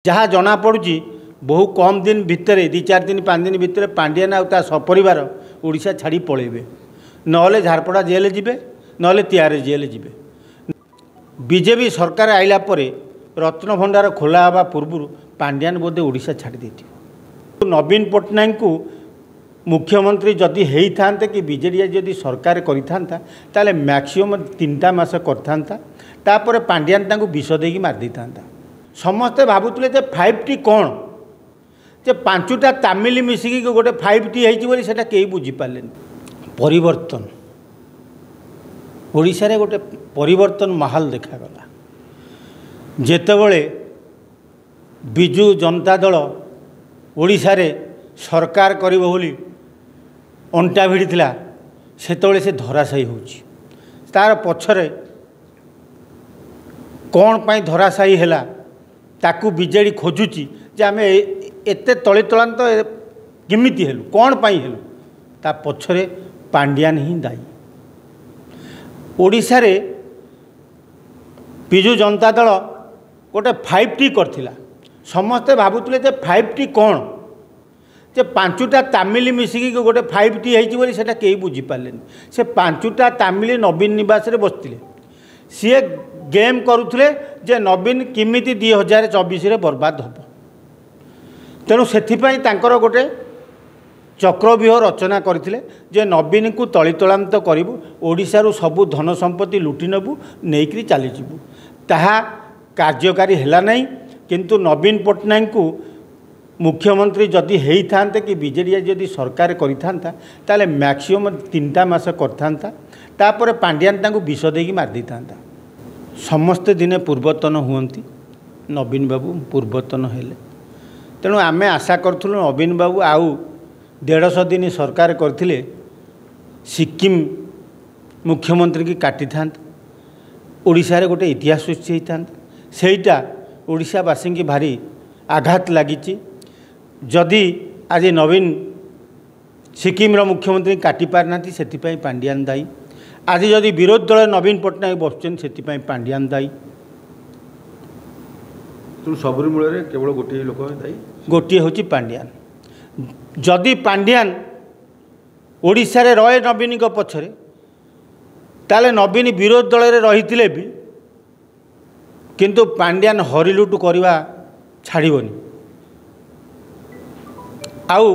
जहाँ जना पड़ुची बहु कम दिन भितर 2-4 दिन 5 दिन भितर पांडियान आ सपरिवार ओडिशा छाड़ी पलैबे नहले झारपड़ा जेल जीवे नहले तिहारे जेल जीवे। बीजेपी सरकार आइला परे रत्न भंडार खोला हवा पूर्व पांडियान बोधे ओडिशा छाड़ी देथिबो। नवीन पट्टनायक को मुख्यमंत्री जदि होइथांते कि बीजेडी जदि सरकार करिथांता ताले मैक्सिमम 3 मास करथांता तापर पांडियान तांको विष देकी मार देथांता। समस्ते भावुले 5T कौन जे 5टा तामिल मिसिकी गोटे 5T होती सेटा कई बुझीपारे। परिवर्तन ओडिशा रे गोटे परिवर्तन माहौल देखागला जेतेबेले बिजु जनता दल ओडिशा रे सरकार करिबो बोली अंटा भिड़ीला सेतबेले से धराशायी होउची। तार पछरे कौन पाई धराशायी हैला ताकू बीजेडी खोजुची जे आमे एते तले तलांत केमिति हेलु कौन पाई हेलु ता पछरे पांडियान ही दायी। ओडिशा रे बिजु जनता दल गोटे 5T करथिला समस्ते भावुले 5T कौन जे 5टा तामिल मिसिकी गोटे 5T होती सेटा कई बुझीपारे। से 5टा तामिल नवीन निवास रे बसथिले सी गेम करुले जे नवीन किमिति 2024 रे बर्बाद हम तेणु से गोटे चक्रव्यूह रचना करथिले जे नवीन को तलितलांत करूँ ओडिशारू सबू धन संपत्ति लुटि नबू नहीं चली जीवु ताहा कार्यकारी हैला नहीं। किंतु नवीन पट्टनायक को मुख्यमंत्री जदि होइथांते कि बीजेडी जदि सरकार करिथांता ताले मैक्सिमम 3 मास करथांता तापर पांडियान तांको विष देकी मार देथांता। समस्ते दिने पूर्वतन हुअंती नवीन बाबू पूर्वतन हेले तेणु आमे आशा करूँ नवीन बाबू आउ 150 दिन सरकार करथिले सिक्किम मुख्यमंत्री की काटी था ओडिशा रे गोटे इतिहास सृष्टि होता सेटा ओडिशावासी की भारी आघात लगी। जदि आज नवीन सिक्किम मुख्यमंत्री काटी पारना से पांडियान दायी। आज जदि विरोधी दल नवीन पट्टनायक बसुन से पांडियान दायी। सब मूल केवल गोटे लोक दायी गोटे हूँ पांडियान। जदि पांडियान ओडिशा रे रहे नवीन पछरे ताले नवीन विरोधी दल रे रही भी किंतु पांडियान हरिलुट करवा छाड़बनी। आउ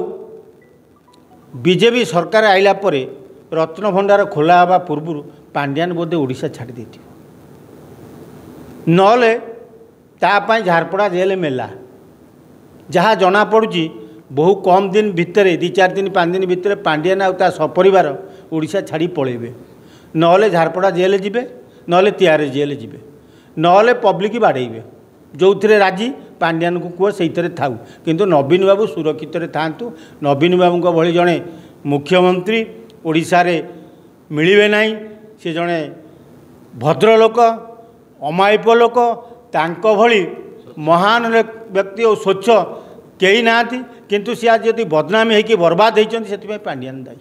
बीजेपी सरकार आइला परे रत्न भंडार खोला हवा पूर्व पांडियान बोधे ओडिशा छाड़ी देथिबो नहले तापाई झारपड़ा जेल मेला। जहाँ जना पड़ुची बहु कम दिन भितर 2-4 दिन 5 दिन भितर पांडियान आ सपरिवार ओडिशा छाड़ी पलैबे नहले झारपड़ा जेल जीवे नहले तिहारे जेल जीवे नहले पब्लिक बाड़ेबे जो थे राजी पांडियान को कह से थाऊ। किंतु नवीन बाबू सुरक्षित थांतु। नवीन बाबू भली जड़े मुख्यमंत्री ओडिशा रे मिलिबे नहीं। से जड़े भद्र लोक अमायिक लोक तांको भली महान व्यक्ति और स्वच्छ कई ना किंतु सी आज यदि बदनामी होकर बर्बाद होती से पांडियान दायी।